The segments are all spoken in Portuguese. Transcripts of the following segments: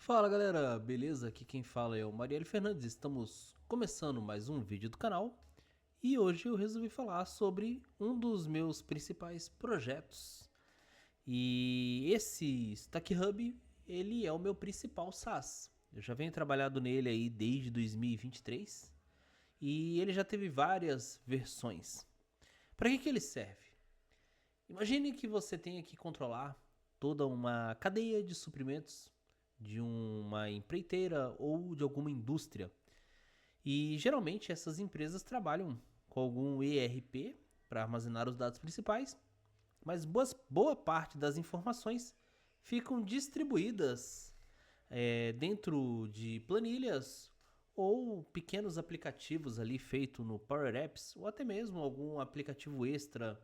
Fala galera, beleza? Aqui quem fala é o Marielle Fernandes. Estamos começando mais um vídeo do canal e hoje eu resolvi falar sobre um dos meus principais projetos. E esse Stack Hub, ele é o meu principal SaaS. Eu já venho trabalhando nele aí desde 2023 e ele já teve várias versões. Para que ele serve? Imagine que você tenha que controlar toda uma cadeia de suprimentos de uma empreiteira ou de alguma indústria. E geralmente essas empresas trabalham com algum ERP para armazenar os dados principais, mas boa parte das informações ficam distribuídas dentro de planilhas ou pequenos aplicativos ali feito no Power Apps ou até mesmo algum aplicativo extra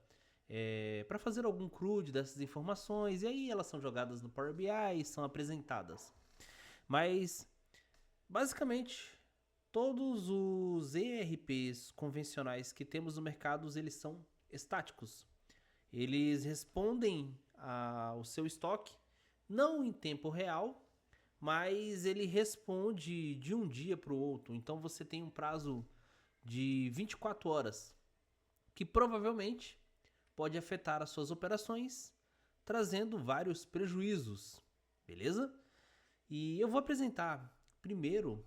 para fazer algum CRUD dessas informações, e aí elas são jogadas no Power BI e são apresentadas. Mas basicamente todos os ERPs convencionais que temos no mercado, eles são estáticos. Eles respondem ao seu estoque não em tempo real, mas ele responde de um dia para o outro. Então você tem um prazo de 24 horas, que provavelmente pode afetar as suas operações, trazendo vários prejuízos, beleza? E eu vou apresentar primeiro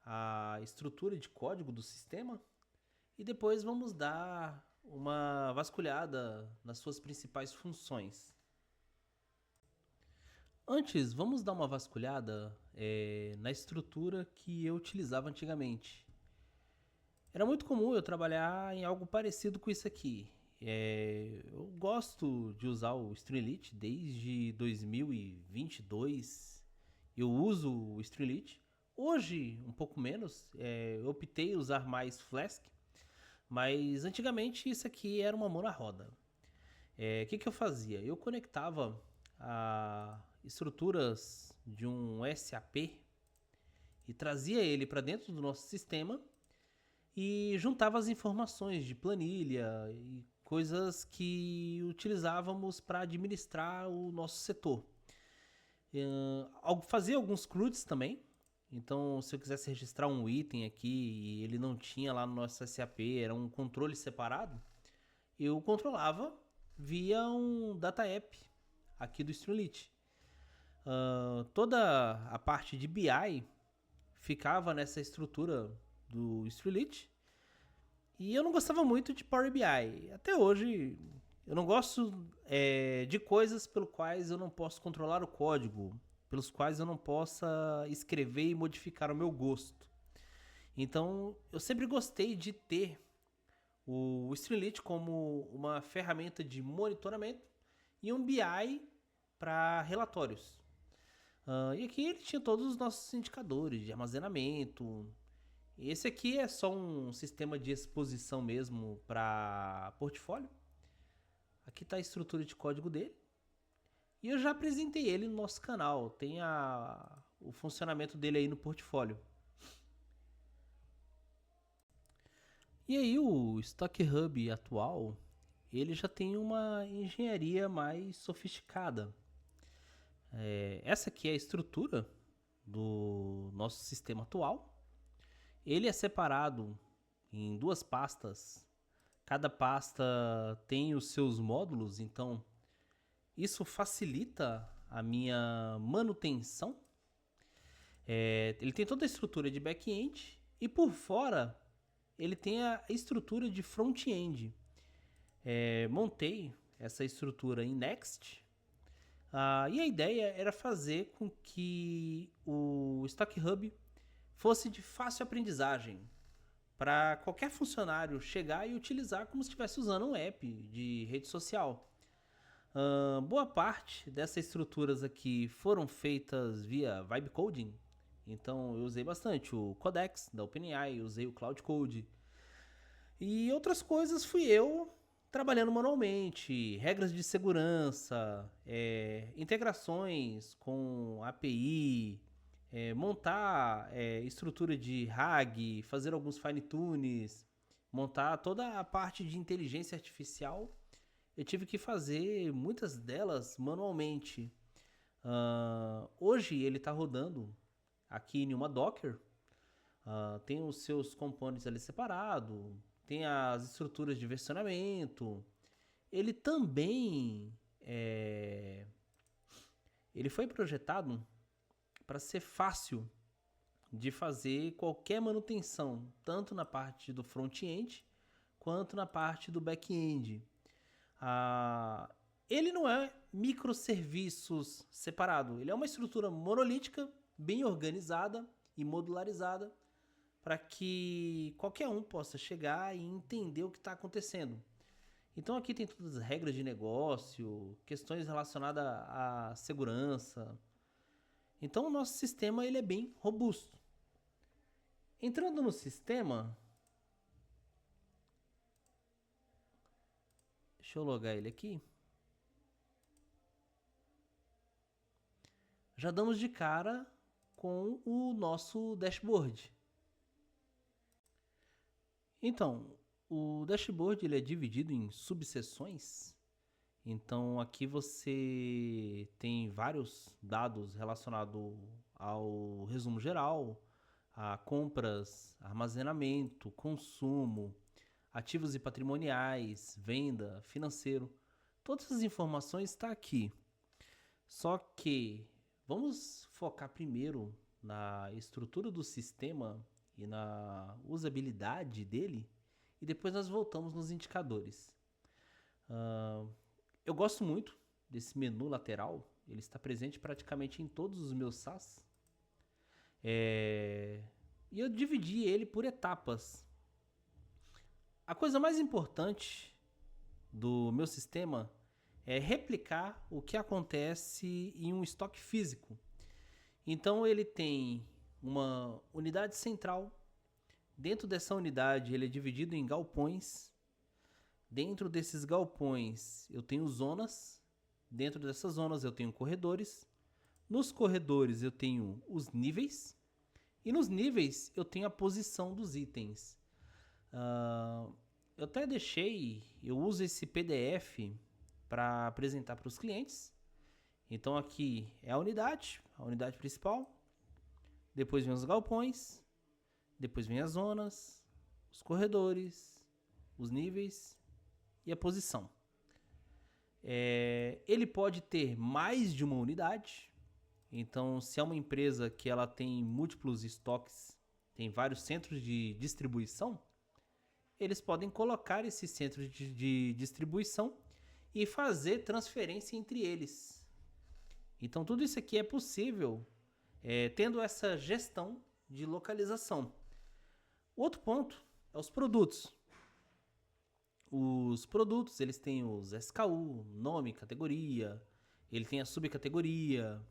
a estrutura de código do sistema e depois vamos dar uma vasculhada nas suas principais funções. Antes, vamos dar uma vasculhada na estrutura que eu utilizava antigamente. Era muito comum eu trabalhar em algo parecido com isso aqui. Eu gosto de usar o Streamlit desde 2022. Eu uso o Streamlit. Hoje, um pouco menos. Eu optei usar mais Flask. Mas antigamente isso aqui era uma mão na roda. O que eu fazia? Eu conectava a estruturas de um SAP e trazia ele para dentro do nosso sistema e juntava as informações de planilha e coisas que utilizávamos para administrar o nosso setor. Fazia alguns CRUDs também. Então, se eu quisesse registrar um item aqui e ele não tinha lá no nosso SAP, era um controle separado, eu controlava via um data app aqui do Streamlit. Toda a parte de BI ficava nessa estrutura do Streamlit. E eu não gostava muito de Power BI. Até hoje, eu não gosto de coisas pelas quais eu não posso controlar o código, pelos quais eu não possa escrever e modificar o meu gosto. Então, eu sempre gostei de ter o Streamlit como uma ferramenta de monitoramento e um BI para relatórios. E aqui ele tinha todos os nossos indicadores de armazenamento. Esse aqui é só um sistema de exposição mesmo para portfólio. Aqui está a estrutura de código dele. E eu já apresentei ele no nosso canal. Tem o funcionamento dele aí no portfólio. E aí o Stock Hub atual, ele já tem uma engenharia mais sofisticada. Essa aqui é a estrutura do nosso sistema atual. Ele é separado em duas pastas. Cada pasta tem os seus módulos, então isso facilita a minha manutenção. Ele tem toda a estrutura de back-end e por fora ele tem a estrutura de front-end. Montei essa estrutura em Next. E a ideia era fazer com que o Stock Hub fosse de fácil aprendizagem para qualquer funcionário chegar e utilizar como se estivesse usando um app de rede social. Boa parte dessas estruturas aqui foram feitas via Vibe Coding, então eu usei bastante o Codex da OpenAI, usei o Cloud Code e outras coisas fui eu trabalhando manualmente, regras de segurança, integrações com API, montar estrutura de RAG, fazer alguns fine tunes, montar toda a parte de inteligência artificial. Eu tive que fazer muitas delas manualmente. Hoje ele está rodando aqui em uma Docker. Tem os seus componentes ali separado, tem as estruturas de versionamento. Ele também ele foi projetado para ser fácil de fazer qualquer manutenção, tanto na parte do front-end quanto na parte do back-end. Ele não é microserviços separado, ele é uma estrutura monolítica, bem organizada e modularizada, para que qualquer um possa chegar e entender o que está acontecendo. Então aqui tem todas as regras de negócio, questões relacionadas à segurança. Então o nosso sistema ele é bem robusto. Entrando no sistema, deixa eu logar ele aqui. Já damos de cara com o nosso dashboard. Então, o dashboard ele é dividido em subseções. Então, aqui você tem vários dados relacionados ao resumo geral, a compras, armazenamento, consumo, ativos e patrimoniais, venda, financeiro. Todas as informações estão aqui. Só que vamos focar primeiro na estrutura do sistema e na usabilidade dele, e depois nós voltamos nos indicadores. Eu gosto muito desse menu lateral, ele está presente praticamente em todos os meus SaaS. E eu dividi ele por etapas. A coisa mais importante do meu sistema é replicar o que acontece em um estoque físico. Então ele tem uma unidade central. Dentro dessa unidade ele é dividido em galpões. Dentro desses galpões eu tenho zonas. Dentro dessas zonas eu tenho corredores. Nos corredores eu tenho os níveis. E nos níveis eu tenho a posição dos itens. Eu até eu uso esse PDF para apresentar para os clientes. Então aqui é a unidade principal. Depois vem os galpões. Depois vem as zonas, os corredores, os níveis e a posição. Ele pode ter mais de uma unidade. Então, se é uma empresa que ela tem múltiplos estoques, tem vários centros de distribuição, eles podem colocar esses centros de distribuição e fazer transferência entre eles. Então, tudo isso aqui é possível tendo essa gestão de localização. O outro ponto é os produtos. Os produtos, eles têm os SKU, nome, categoria, ele tem a subcategoria.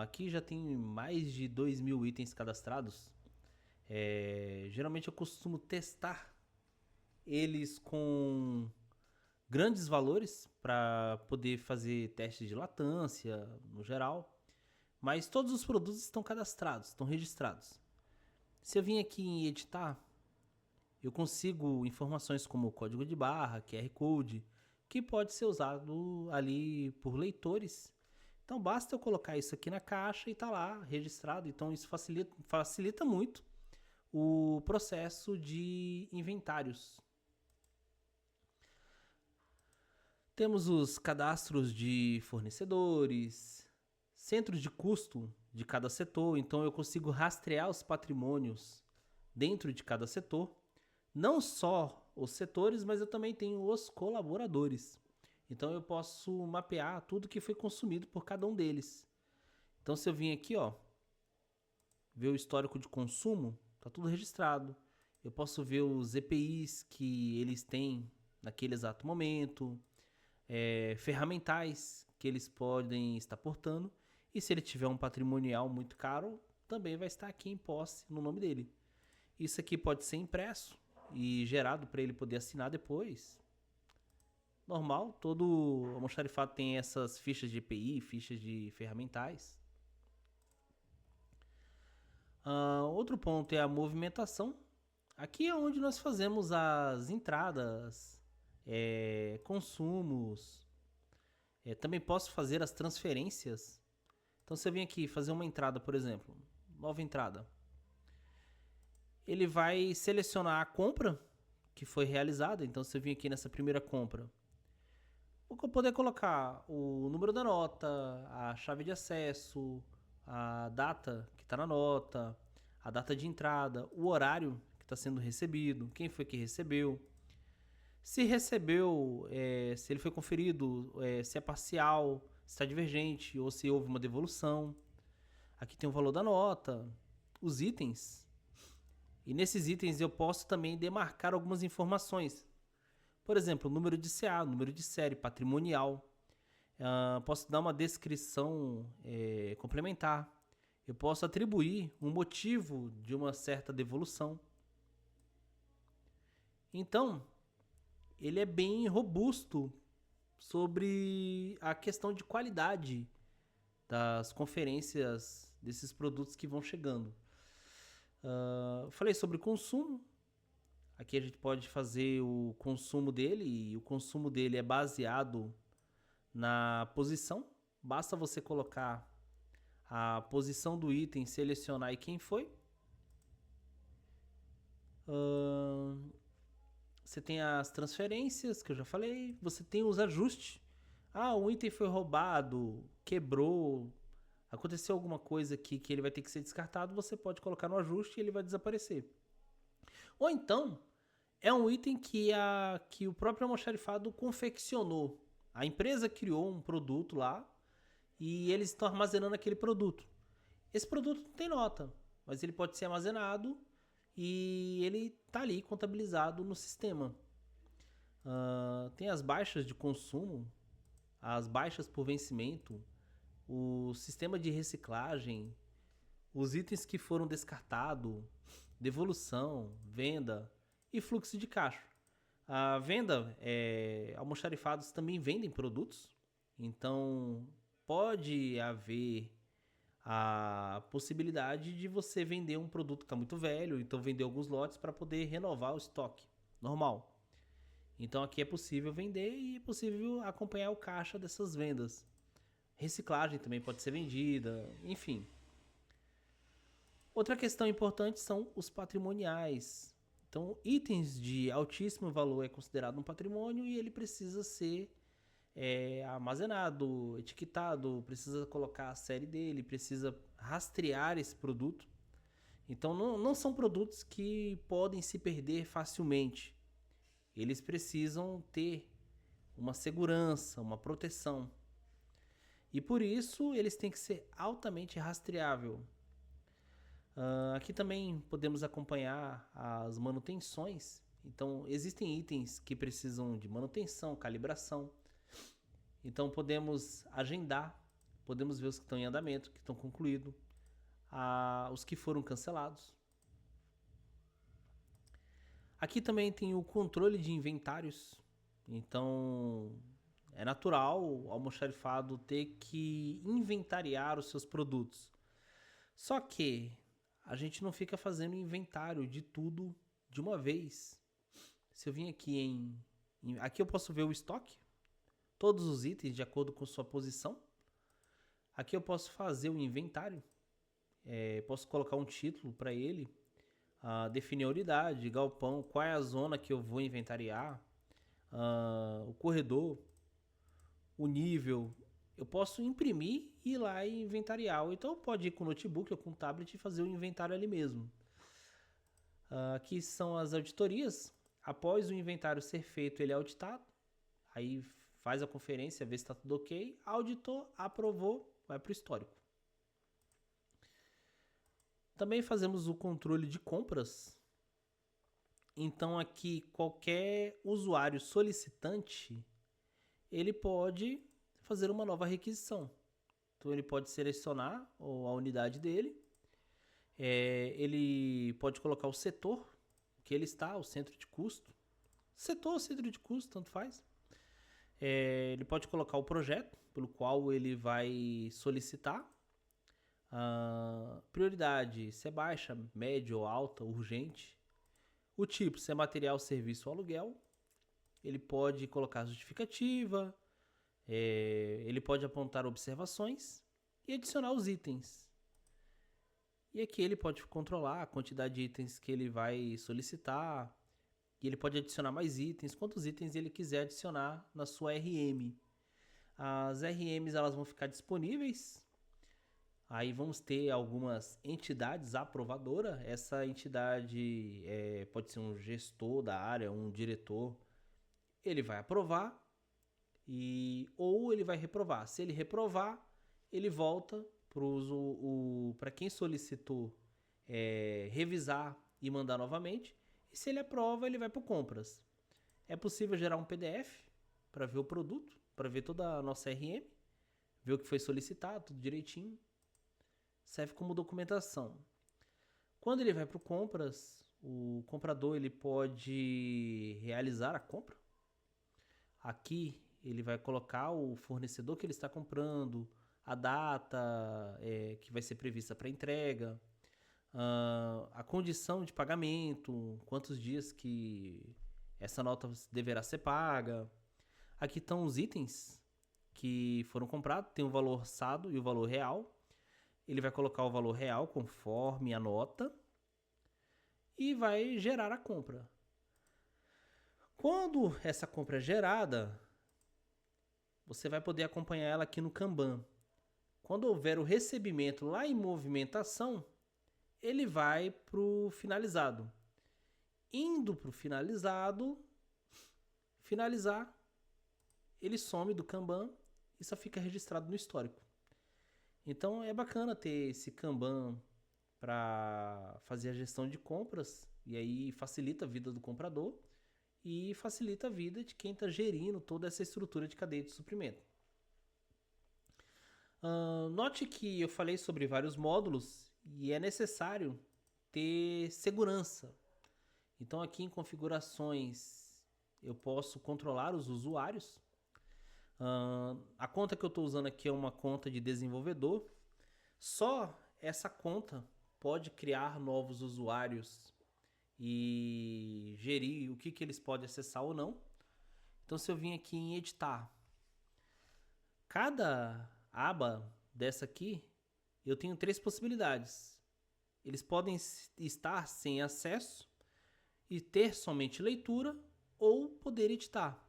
Aqui já tem mais de 2.000 itens cadastrados. Geralmente eu costumo testar eles com grandes valores para poder fazer testes de latência no geral. Mas todos os produtos estão cadastrados, estão registrados. Se eu vim aqui em editar, eu consigo informações como código de barra, QR Code, que pode ser usado ali por leitores. Então basta eu colocar isso aqui na caixa e está lá registrado. Então isso facilita muito o processo de inventários. Temos os cadastros de fornecedores, centros de custo de cada setor. Então eu consigo rastrear os patrimônios dentro de cada setor. Não só os setores, mas eu também tenho os colaboradores. Então eu posso mapear tudo que foi consumido por cada um deles. Então se eu vim aqui, ver o histórico de consumo, está tudo registrado. Eu posso ver os EPIs que eles têm naquele exato momento, ferramentais que eles podem estar portando. E se ele tiver um patrimonial muito caro, também vai estar aqui em posse no nome dele. Isso aqui pode ser impresso e gerado para ele poder assinar depois. Normal, todo almoxarifado tem essas fichas de EPI, fichas de ferramentais. Outro ponto é a movimentação. Aqui é onde nós fazemos as entradas, consumos, Também posso fazer as transferências. Então, se eu vim aqui fazer uma entrada, por exemplo, nova entrada, ele vai selecionar a compra que foi realizada. Então, se eu vim aqui nessa primeira compra, vou poder colocar o número da nota, a chave de acesso, a data que está na nota, a data de entrada, o horário que está sendo recebido, quem foi que recebeu, se recebeu, se ele foi conferido, se é parcial, se está divergente ou se houve uma devolução. Aqui tem o valor da nota, os itens. E nesses itens eu posso também demarcar algumas informações. Por exemplo, número de CA, número de série, patrimonial. Posso dar uma descrição complementar. Eu posso atribuir um motivo de uma certa devolução. Então, ele é bem robusto sobre a questão de qualidade das conferências desses produtos que vão chegando. Falei sobre consumo. Aqui a gente pode fazer o consumo dele, e o consumo dele é baseado na posição. Basta você colocar a posição do item, selecionar e quem foi. Você tem as transferências, que eu já falei. Você tem os ajustes. O item foi roubado, quebrou, aconteceu alguma coisa aqui que ele vai ter que ser descartado. Você pode colocar no ajuste e ele vai desaparecer. Ou então, é um item que o próprio almoxarifado confeccionou. A empresa criou um produto lá e eles estão armazenando aquele produto. Esse produto não tem nota, mas ele pode ser armazenado e ele está ali contabilizado no sistema. Tem as baixas de consumo, as baixas por vencimento, o sistema de reciclagem, os itens que foram descartados, devolução, venda e fluxo de caixa. A venda, almoxarifados também vendem produtos, então pode haver a possibilidade de você vender um produto que está muito velho, então vender alguns lotes para poder renovar o estoque normal. Então aqui é possível vender e é possível acompanhar o caixa dessas vendas. Reciclagem também pode ser vendida, enfim. Outra questão importante são os patrimoniais. Então, itens de altíssimo valor é considerado um patrimônio e ele precisa ser armazenado, etiquetado, precisa colocar a série dele, precisa rastrear esse produto. Então, não são produtos que podem se perder facilmente. Eles precisam ter uma segurança, uma proteção. E por isso, eles têm que ser altamente rastreável. Aqui também podemos acompanhar as manutenções. Então, existem itens que precisam de manutenção, calibração. Então, podemos agendar, podemos ver os que estão em andamento, que estão concluídos, os que foram cancelados. Aqui também tem o controle de inventários. Então, é natural o almoxarifado ter que inventariar os seus produtos. Só que a gente não fica fazendo inventário de tudo de uma vez. Se eu vim aqui aqui eu posso ver o estoque, todos os itens de acordo com sua posição. Aqui eu posso fazer o inventário, posso colocar um título para ele, definir a unidade, galpão, qual é a zona que eu vou inventariar, o corredor, o nível. Eu posso imprimir e ir lá e inventariar. Ou então pode ir com o notebook ou com o tablet e fazer o inventário ali mesmo. Aqui são as auditorias. Após o inventário ser feito, ele é auditado. Aí faz a conferência, vê se está tudo ok. Auditou, aprovou, vai para o histórico. Também fazemos o controle de compras. Então aqui qualquer usuário solicitante, ele pode fazer uma nova requisição. Então ele pode selecionar a unidade dele, ele pode colocar o setor que ele está, o centro de custo. Setor ou centro de custo, tanto faz. Ele pode colocar o projeto pelo qual ele vai solicitar. Prioridade, se é baixa, média ou alta, urgente. O tipo, se é material, serviço ou aluguel. Ele pode colocar justificativa, Ele pode apontar observações e adicionar os itens. E aqui ele pode controlar a quantidade de itens que ele vai solicitar. E ele pode adicionar mais itens, quantos itens ele quiser adicionar na sua RM. As RMs elas vão ficar disponíveis. Aí vamos ter algumas entidades aprovadoras. Essa entidade pode ser um gestor da área, um diretor. Ele vai aprovar ou ele vai reprovar. Se ele reprovar, ele volta para quem solicitou revisar e mandar novamente. E se ele aprova, ele vai para o compras. É possível gerar um PDF para ver o produto, para ver toda a nossa RM, ver o que foi solicitado, tudo direitinho. Serve como documentação. Quando ele vai para o compras, o comprador ele pode realizar a compra. Aqui ele vai colocar o fornecedor que ele está comprando, a data que vai ser prevista para entrega, a condição de pagamento, quantos dias que essa nota deverá ser paga. Aqui estão os itens que foram comprados, tem o valor orçado e o valor real. Ele vai colocar o valor real conforme a nota e vai gerar a compra. Quando essa compra é gerada, você vai poder acompanhar ela aqui no Kanban. Quando houver o recebimento lá em movimentação, ele vai para o finalizado. Indo para o finalizar, ele some do Kanban e só fica registrado no histórico. Então é bacana ter esse Kanban para fazer a gestão de compras e aí facilita a vida do comprador e facilita a vida de quem está gerindo toda essa estrutura de cadeia de suprimento. Note que eu falei sobre vários módulos e é necessário ter segurança. Então aqui em configurações eu posso controlar os usuários. A conta que eu estou usando aqui é uma conta de desenvolvedor. Só essa conta pode criar novos usuários e gerir o que eles podem acessar ou não. Então se eu vim aqui em editar, cada aba dessa aqui, eu tenho 3 possibilidades. Eles podem estar sem acesso e ter somente leitura ou poder editar.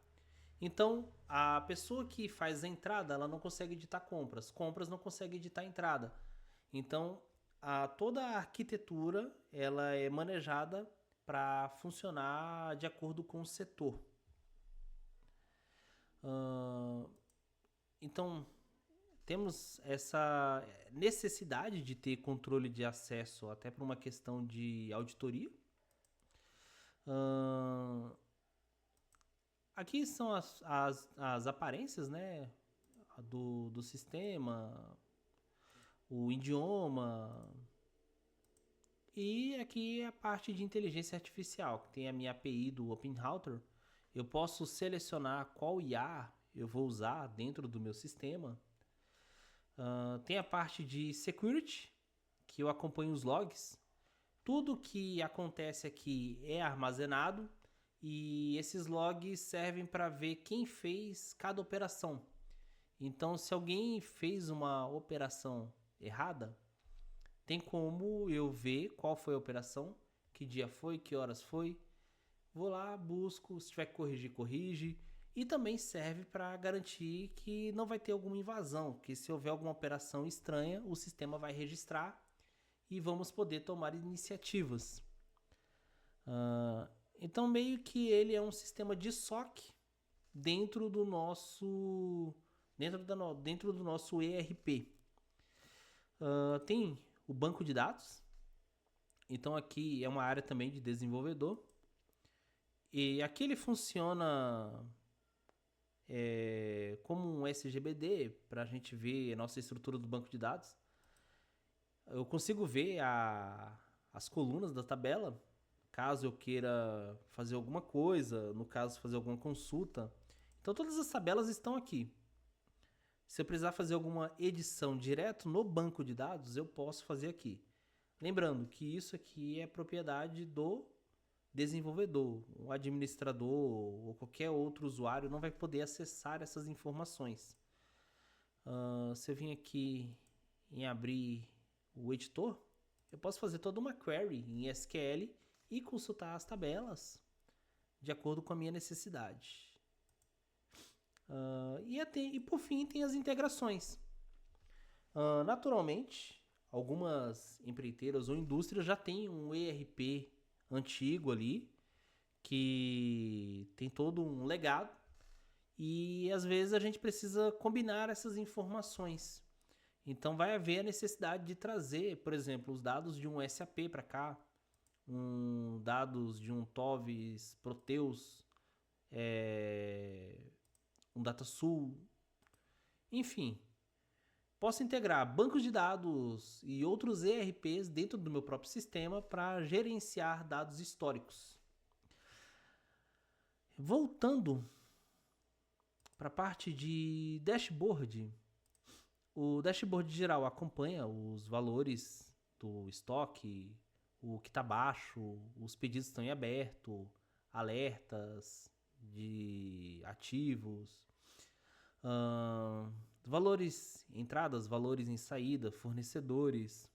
Então, a pessoa que faz a entrada, ela não consegue editar compras. Compras não consegue editar entrada. Então, toda a arquitetura ela é manejada para funcionar de acordo com o setor. Então, temos essa necessidade de ter controle de acesso até por uma questão de auditoria. Aqui são as aparências, né, do sistema, o idioma. E aqui é a parte de inteligência artificial, que tem a minha API do OpenRouter. Eu posso selecionar qual IA eu vou usar dentro do meu sistema. Tem a parte de security, que eu acompanho os logs. Tudo que acontece aqui é armazenado e esses logs servem para ver quem fez cada operação. Então, se alguém fez uma operação errada, tem como eu ver qual foi a operação, que dia foi, que horas foi. Vou lá, busco, se tiver que corrigir, corrige. E também serve para garantir que não vai ter alguma invasão, que se houver alguma operação estranha, o sistema vai registrar e vamos poder tomar iniciativas. Então, meio que ele é um sistema de SOC dentro do nosso ERP. Tem o banco de dados. Então, aqui é uma área também de desenvolvedor. E aqui ele funciona como um SGBD para a gente ver a nossa estrutura do banco de dados. Eu consigo ver as colunas da tabela, caso eu queira fazer alguma coisa, no caso fazer alguma consulta. Então todas as tabelas estão aqui. Se eu precisar fazer alguma edição direto no banco de dados, eu posso fazer aqui. Lembrando que isso aqui é propriedade do desenvolvedor, um administrador ou qualquer outro usuário não vai poder acessar essas informações. Se eu vim aqui em abrir o editor, eu posso fazer toda uma query em SQL e consultar as tabelas de acordo com a minha necessidade. E por fim tem as integrações. Naturalmente, algumas empreiteiras ou indústrias já têm um ERP antigo ali, que tem todo um legado, e às vezes a gente precisa combinar essas informações. Então vai haver a necessidade de trazer, por exemplo, os dados de um SAP para cá, dados de um TOVS, Proteus, um DataSul, enfim. Posso integrar bancos de dados e outros ERPs dentro do meu próprio sistema para gerenciar dados históricos. Voltando para a parte de dashboard, o dashboard geral acompanha os valores do estoque, o que está baixo, os pedidos estão em aberto, alertas de ativos, valores em entradas, valores em saída, fornecedores,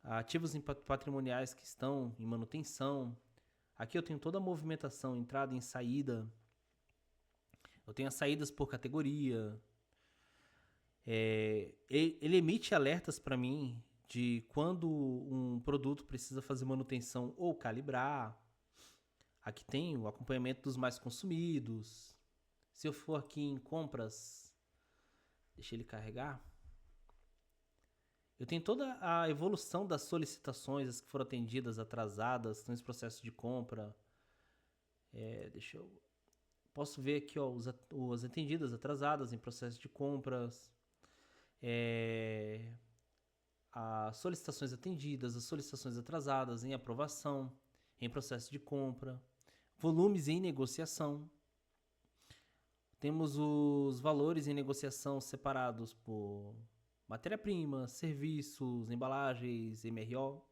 ativos patrimoniais que estão em manutenção. Aqui eu tenho toda a movimentação, entrada e saída. Eu tenho as saídas por categoria. Ele emite alertas para mim de quando um produto precisa fazer manutenção ou calibrar. Aqui tem o acompanhamento dos mais consumidos. Se eu for aqui em compras, deixa ele carregar. Eu tenho toda a evolução das solicitações, as que foram atendidas, atrasadas, estão em processo de compra. Posso ver aqui as atendidas, atrasadas, em processo de compras. As solicitações atendidas, as solicitações atrasadas, em aprovação, em processo de compra. Volumes em negociação. Temos os valores em negociação separados por matéria-prima, serviços, embalagens, MRO.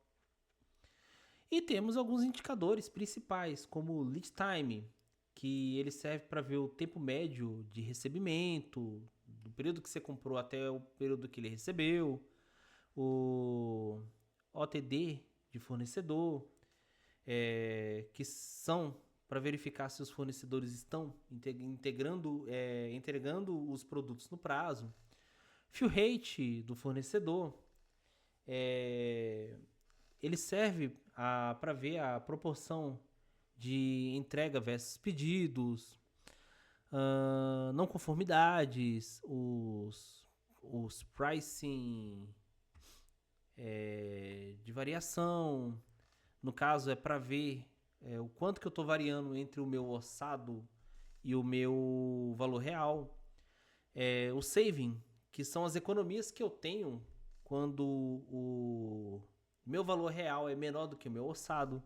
E temos alguns indicadores principais, como o lead time, que ele serve para ver o tempo médio de recebimento, do período que você comprou até o período que ele recebeu, o OTD de fornecedor, que são para verificar se os fornecedores estão entregando os produtos no prazo. Fill rate do fornecedor, ele serve para ver a proporção de entrega versus pedidos, não conformidades, os pricing de variação. No caso, é para ver o quanto que eu estou variando entre o meu orçado e o meu valor real. O saving, que são as economias que eu tenho quando o meu valor real é menor do que o meu orçado.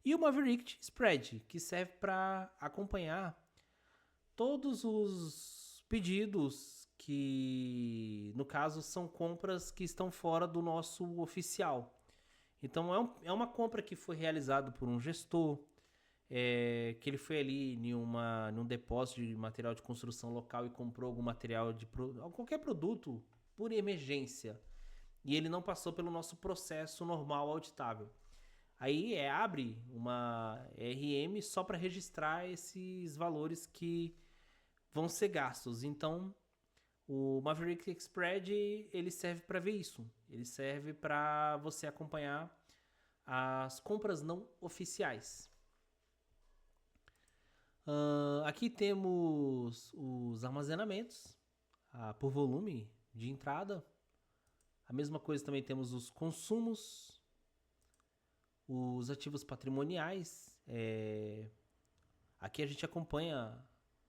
E o Maverick Spread, que serve para acompanhar todos os pedidos que, no caso, são compras que estão fora do nosso oficial. Então, é uma compra que foi realizada por um gestor, que ele foi ali num depósito de material de construção local e comprou algum material qualquer produto por emergência. E ele não passou pelo nosso processo normal auditável. Aí abre uma RM só para registrar esses valores que vão ser gastos. Então, o Maverick Spread, ele serve para ver isso. Ele serve para você acompanhar as compras não oficiais. Aqui temos os armazenamentos por volume de entrada. A mesma coisa também temos os consumos, os ativos patrimoniais. Aqui a gente acompanha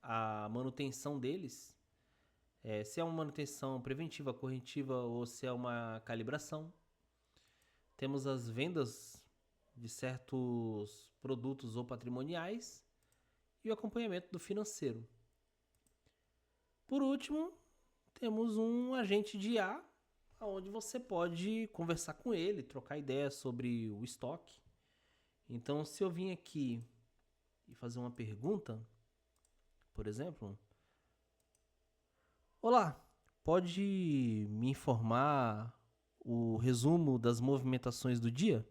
a manutenção deles. Se é uma manutenção preventiva, corretiva ou se é uma calibração. Temos as vendas de certos produtos ou patrimoniais e o acompanhamento do financeiro. Por último, temos um agente de IA, onde você pode conversar com ele, trocar ideias sobre o estoque Então, se eu vim aqui e fazer uma pergunta, por exemplo, olá, pode me informar o resumo das movimentações do dia?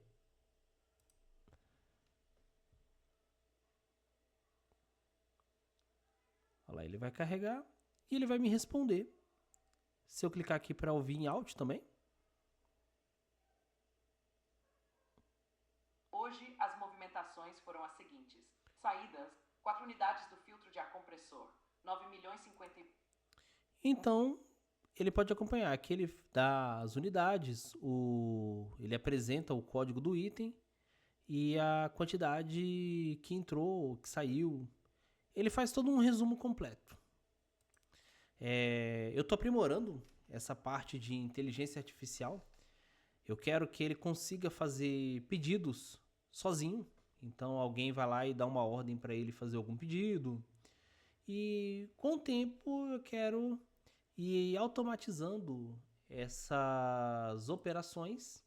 Olha lá, ele vai carregar e ele vai me responder. Se eu clicar aqui para ouvir em áudio também. Hoje as movimentações foram as seguintes: saídas, 4 unidades do filtro de ar compressor, 9.050. Então, ele pode acompanhar. Aqui ele dá as unidades, ele apresenta o código do item e a quantidade que entrou, que saiu. Ele faz todo um resumo completo. Eu estou aprimorando essa parte de inteligência artificial. Eu quero que ele consiga fazer pedidos sozinho. Então alguém vai lá e dá uma ordem para ele fazer algum pedido. E com o tempo eu quero ir automatizando essas operações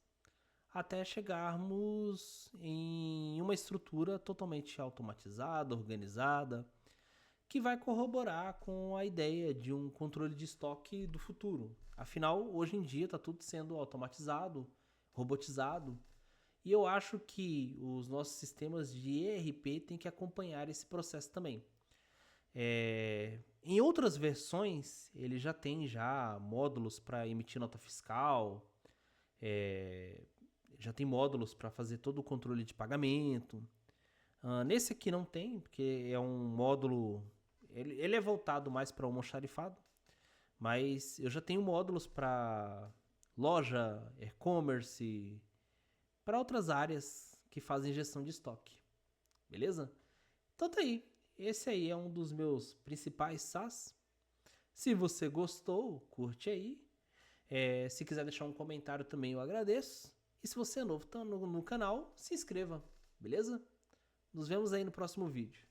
até chegarmos em uma estrutura totalmente automatizada, organizada, que vai corroborar com a ideia de um controle de estoque do futuro. Afinal, hoje em dia está tudo sendo automatizado, robotizado, e eu acho que os nossos sistemas de ERP têm que acompanhar esse processo também. Em outras versões, ele já tem módulos para emitir nota fiscal, já tem módulos para fazer todo o controle de pagamento. Nesse aqui não tem, porque é um módulo. Ele é voltado mais para o almoxarifado, mas eu já tenho módulos para loja, e-commerce, para outras áreas que fazem gestão de estoque. Beleza? Então tá aí. Esse aí é um dos meus principais SaaS. Se você gostou, curte aí. Se quiser deixar um comentário também, eu agradeço. E se você é novo no canal, se inscreva, beleza? Nos vemos aí no próximo vídeo.